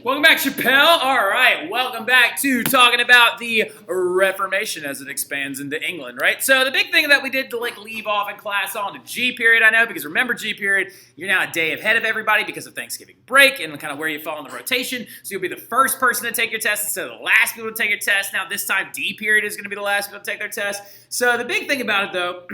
Welcome back, Chappelle. All right, welcome back to talking about the Reformation as it expands into England, right? So the big thing that we did to leave off in class on the G period, I know, because remember G period, you're now a day ahead of everybody because of Thanksgiving break and kind of where you fall in the rotation. So you'll be the first person to take your test instead of the last people to take your test. Now this time D period is going to be the last people to take their test. So the big thing about it, though,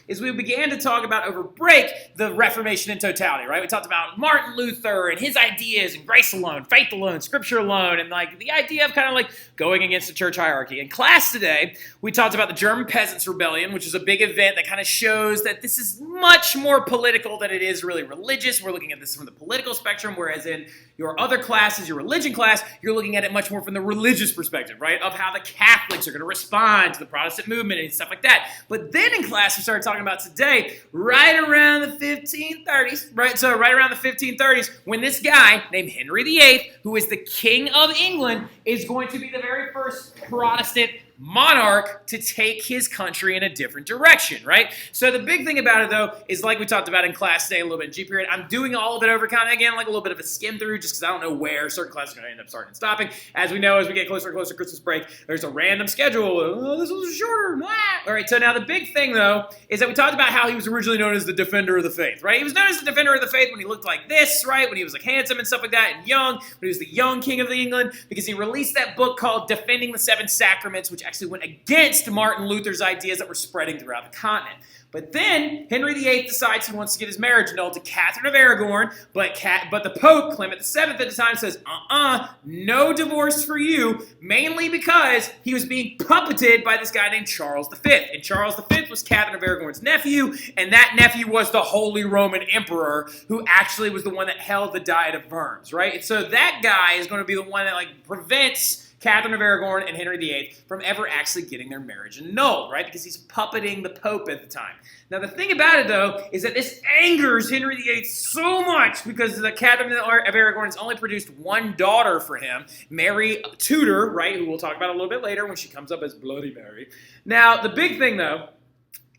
is we began to talk about over break the Reformation in totality, right? We talked about Martin Luther and his ideas and grace alone, faith alone, scripture alone, and the idea of kind of going against the church hierarchy. In class today, we talked about the German Peasants' Rebellion, which is a big event that kind of shows that this is much more political than it is really religious. We're looking at this from the political spectrum, whereas in your other classes, your religion class, you're looking at it much more from the religious perspective, right? Of how the Catholics are going to respond to the Protestant movement and stuff like that. But then in class, we started talking about today, right around the 1530s, right? So right around the 1530s, when this guy named Henry VIII, who is the King of England, is going to be the very first Protestant monarch to take his country in a different direction, right? So the big thing about it, though, is like we talked about in class today a little bit in G period, I'm doing all of it over kind of, again, like a little bit of a skim through just because I don't know where certain classes are going to end up starting and stopping. As we know, as we get closer and closer to Christmas break, there's a random schedule. Oh, this was shorter. All right, so now the big thing, though, is that we talked about how he was originally known as the Defender of the Faith, right? He was known as the Defender of the Faith when he looked like this, right? When he was handsome and stuff like that and young, when he was the young King of England, because he released that book called Defending the Seven Sacraments, which actually went against Martin Luther's ideas that were spreading throughout the continent. But then Henry VIII decides he wants to get his marriage annulled to Catherine of Aragon, but the Pope, Clement VII at the time, says, no divorce for you, mainly because he was being puppeted by this guy named Charles V. And Charles V was Catherine of Aragon's nephew, and that nephew was the Holy Roman Emperor, who actually was the one that held the Diet of Worms, right? And so that guy is going to be the one that prevents Catherine of Aragon and Henry VIII from ever actually getting their marriage annulled, right? Because he's puppeting the Pope at the time. Now, the thing about it, though, is that this angers Henry VIII so much because the Catherine of Aragon has only produced one daughter for him, Mary Tudor, right, who we'll talk about a little bit later when she comes up as Bloody Mary. Now, the big thing, though,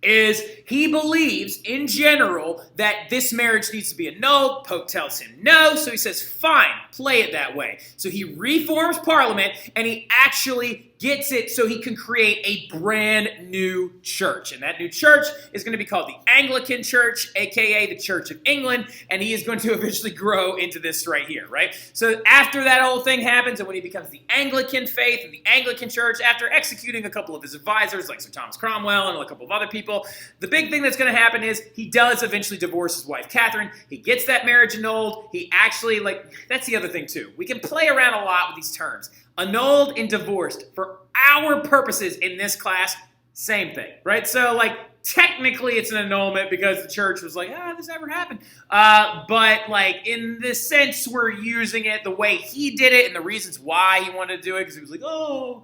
is he believes, in general, that this marriage needs to be annulled. Pope tells him no, so he says, fine, play it that way. So he reforms Parliament, and he actually gets it so he can create a brand new church. And that new church is going to be called the Anglican Church, a.k.a. the Church of England, and he is going to eventually grow into this right here, right? So after that whole thing happens, and when he becomes the Anglican faith and the Anglican Church, after executing a couple of his advisors, like Sir Thomas Cromwell and a couple of other people, the big thing that's going to happen is he does eventually divorce his wife, Catherine. He gets that marriage annulled. He actually, that's the other thing, too. We can play around a lot with these terms. Annulled and divorced, for our purposes in this class, same thing, right? So, technically it's an annulment because the church was this never happened. But, in this sense, we're using it the way he did it and the reasons why he wanted to do it, because he was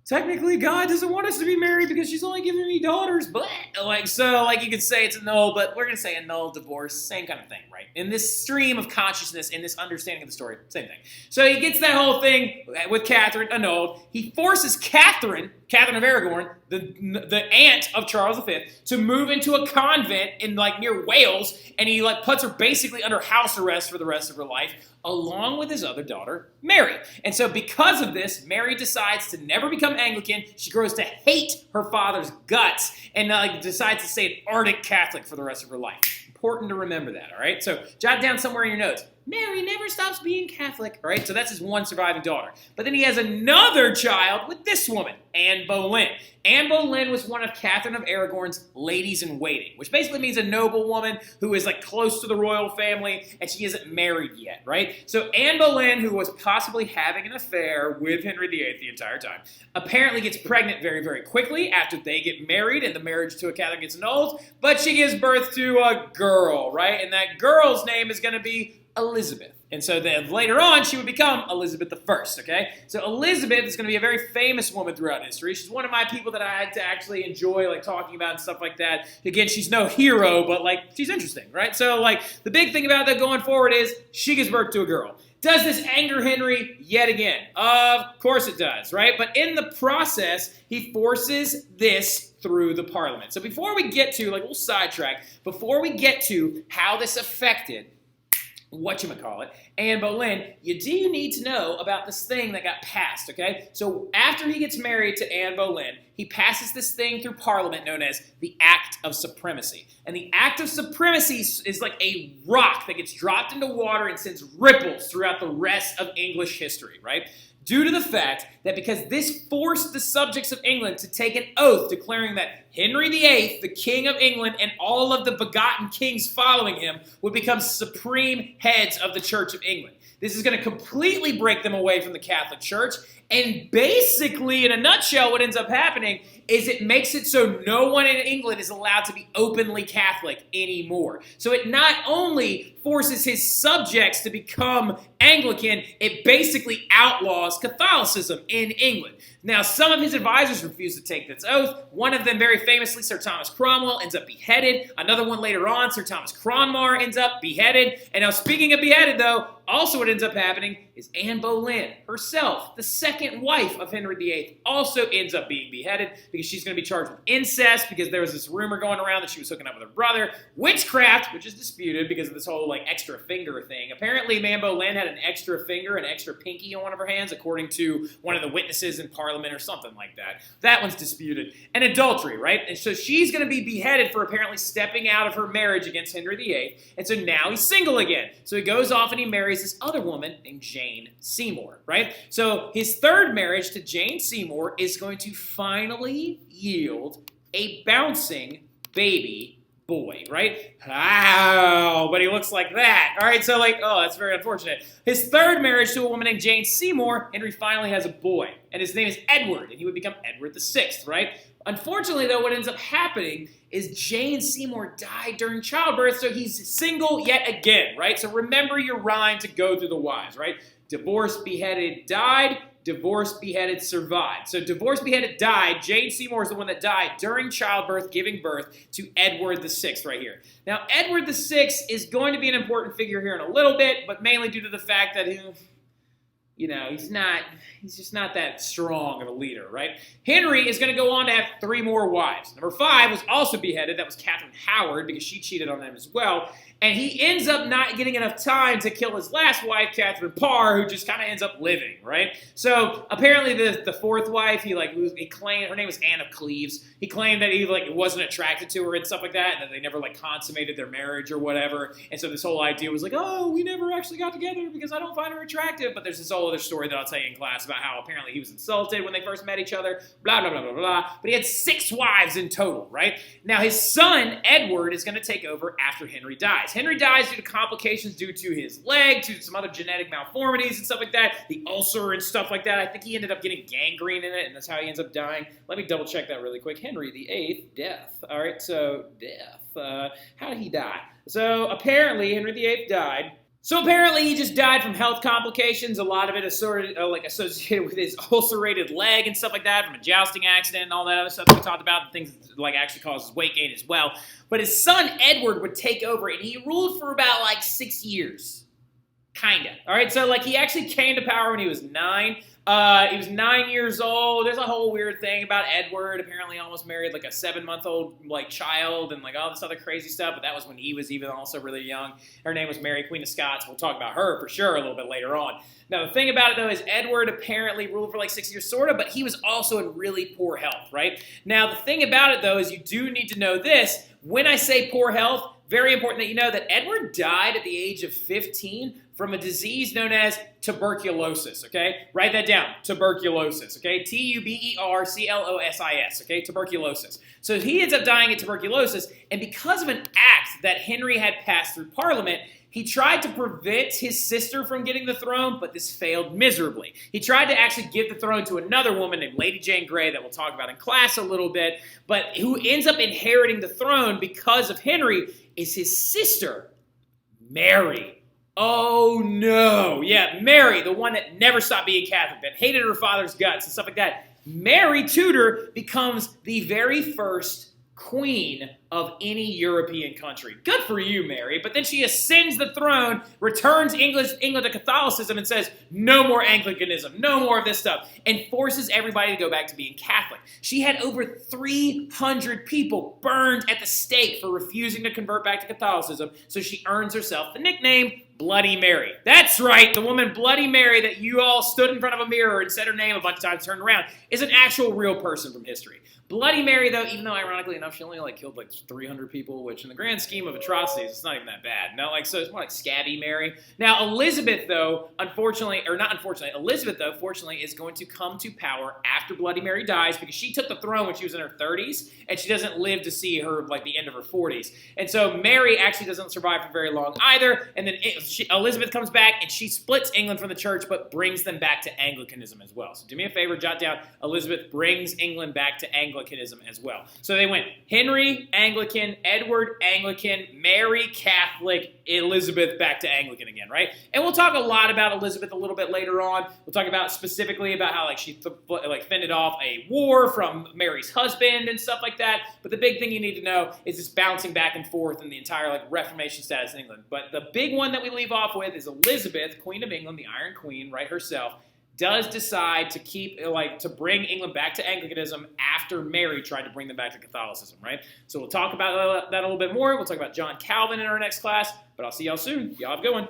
technically God doesn't want us to be married because she's only giving me daughters, but you could say it's annulled, but we're going to say annulled, divorce, same kind of thing, right? In this stream of consciousness, in this understanding of the story, same thing. So he gets that whole thing with Catherine annulled. He forces Catherine of Aragon, the aunt of Charles V, to move into a convent in near Wales, and he puts her basically under house arrest for the rest of her life, along with his other daughter, Mary. And so because of this, Mary decides to never become Anglican. She grows to hate her father's guts and decides to stay an ardent Catholic for the rest of her life. Important to remember that, all right? So jot down somewhere in your notes. Mary never stops being Catholic, all right? So that's his one surviving daughter. But then he has another child with this woman, Anne Boleyn. Anne Boleyn was one of Catherine of Aragon's ladies-in-waiting, which basically means a noble woman who is close to the royal family, and she isn't married yet, right? So Anne Boleyn, who was possibly having an affair with Henry VIII the entire time, apparently gets pregnant very, very quickly after they get married and the marriage to a Catholic gets annulled, but she gives birth to a girl, right? And that girl's name is going to be Elizabeth. And so then later on, she would become Elizabeth I, okay? So Elizabeth is going to be a very famous woman throughout history. She's one of my people that I had to actually enjoy, talking about and stuff like that. Again, she's no hero, but, she's interesting, right? So, the big thing about that going forward is she gives birth to a girl. Does this anger Henry yet again? Of course it does, right? But in the process, he forces this through the Parliament. So before we get to, we'll sidetrack, before we get to how this affected Anne Boleyn, you do need to know about this thing that got passed, okay? So after he gets married to Anne Boleyn, he passes this thing through Parliament known as the Act of Supremacy. And the Act of Supremacy is like a rock that gets dropped into water and sends ripples throughout the rest of English history, right? Due to the fact that because this forced the subjects of England to take an oath declaring that Henry VIII, the King of England, and all of the begotten kings following him would become supreme heads of the Church of England. This is going to completely break them away from the Catholic Church. And basically, in a nutshell, what ends up happening is it makes it so no one in England is allowed to be openly Catholic anymore. So it not only forces his subjects to become Anglican, it basically outlaws Catholicism in England. Now, some of his advisors refuse to take this oath. One of them, very famously, Sir Thomas Cromwell, ends up beheaded. Another one later on, Sir Thomas Cranmer, ends up beheaded. And now, speaking of beheaded, though, also what ends up happening is Anne Boleyn herself, the second wife of Henry VIII, also ends up being beheaded because she's going to be charged with incest because there was this rumor going around that she was hooking up with her brother. Witchcraft, which is disputed because of this whole extra finger thing. Apparently, Anne Boleyn had an extra finger, an extra pinky on one of her hands, according to one of the witnesses in Parliament or something like that. That one's disputed. And adultery, right? And so she's going to be beheaded for apparently stepping out of her marriage against Henry VIII. And so now he's single again. So he goes off and he marries this other woman named Jane Seymour, right? So his third marriage to Jane Seymour is going to finally yield a bouncing baby boy, right? Wow, but he looks like that. All right, so oh, that's very unfortunate. His third marriage to a woman named Jane Seymour, Henry finally has a boy, and his name is Edward, and he would become Edward VI, right? Unfortunately, though, what ends up happening is Jane Seymour died during childbirth, so he's single yet again, right? So remember your rhyme to go through the wives, right? Divorced, beheaded, died. Divorced, beheaded, survived. So divorced, beheaded, died. Jane Seymour is the one that died during childbirth, giving birth to Edward VI right here. Now, Edward VI is going to be an important figure here in a little bit, but mainly due to the fact that he's just not that strong of a leader, right? Henry is going to go on to have 3 more wives. Number 5 was also beheaded. That was Catherine Howard because she cheated on him as well. And he ends up not getting enough time to kill his last wife, Catherine Parr, who just kind of ends up living, right? So apparently the 4th wife, he claimed, her name was Anne of Cleves. He claimed that he wasn't attracted to her and stuff like that, and that they never consummated their marriage or whatever. And so this whole idea was oh, we never actually got together because I don't find her attractive. But there's this whole other story that I'll tell you in class about how apparently he was insulted when they first met each other, blah, blah, blah, blah, blah. But he had 6 wives in total, right? Now his son, Edward, is going to take over after Henry dies. Henry dies due to complications due to his leg, to some other genetic malformities and stuff like that, the ulcer and stuff like that. I think he ended up getting gangrene in it, and that's how he ends up dying. Let me double check that really quick. Henry VIII, death. All right, so death. How did he die? So apparently Henry VIII died. So apparently he just died from health complications. A lot of it is sort of associated with his ulcerated leg and stuff like that from a jousting accident and all that other stuff that we talked about. Things actually causes weight gain as well. But his son Edward would take over, and he ruled for about 6 years. Kinda. All right, so he actually came to power when he was 9. He was 9 years old. There's a whole weird thing about Edward. Apparently almost married a 7-month-old child and all this other crazy stuff, but that was when he was even also really young. Her name was Mary, Queen of Scots. We'll talk about her for sure a little bit later on. Now, the thing about it, though, is Edward apparently ruled for 6 years, sort of, but he was also in really poor health, right? Now, the thing about it, though, is you do need to know this. When I say poor health, very important that you know that Edward died at the age of 15 from a disease known as tuberculosis, okay? Write that down, tuberculosis, okay? Tuberclosis, okay? Tuberculosis. So he ends up dying of tuberculosis, and because of an act that Henry had passed through Parliament, he tried to prevent his sister from getting the throne, but this failed miserably. He tried to actually give the throne to another woman named Lady Jane Grey that we'll talk about in class a little bit, but who ends up inheriting the throne because of Henry is his sister, Mary. Oh no. Yeah, Mary, the one that never stopped being Catholic, that hated her father's guts and stuff like that. Mary Tudor becomes the very first queen of any European country. Good for you, Mary. But then she ascends the throne, returns England to Catholicism, and says, no more Anglicanism, no more of this stuff, and forces everybody to go back to being Catholic. She had over 300 people burned at the stake for refusing to convert back to Catholicism, so she earns herself the nickname Bloody Mary. That's right, the woman Bloody Mary that you all stood in front of a mirror and said her name a bunch of times, turned around, is an actual real person from history. Bloody Mary, though, even though ironically enough, she only killed 300 people, which in the grand scheme of atrocities, it's not even that bad. No, so it's more like Scabby Mary. Now, Elizabeth, though, Elizabeth, though, fortunately, is going to come to power after Bloody Mary dies because she took the throne when she was in her 30s, and she doesn't live to see her, the end of her 40s. And so Mary actually doesn't survive for very long either, and then Elizabeth comes back, and she splits England from the church, but brings them back to Anglicanism as well. So do me a favor, jot down, Elizabeth brings England back to Anglicanism as well. So they went Henry, Anglican, Edward, Anglican, Mary, Catholic, Elizabeth back to Anglican again, right? And we'll talk a lot about Elizabeth a little bit later on. We'll talk about specifically about how she fended off a war from Mary's husband and stuff like that. But the big thing you need to know is this bouncing back and forth in the entire Reformation status in England. But the big one that we leave off with is Elizabeth, Queen of England, the Iron Queen, right, herself, does decide to to bring England back to Anglicanism after Mary tried to bring them back to Catholicism, right? So we'll talk about that a little bit more. We'll talk about John Calvin in our next class, but I'll see y'all soon. Y'all have a good one.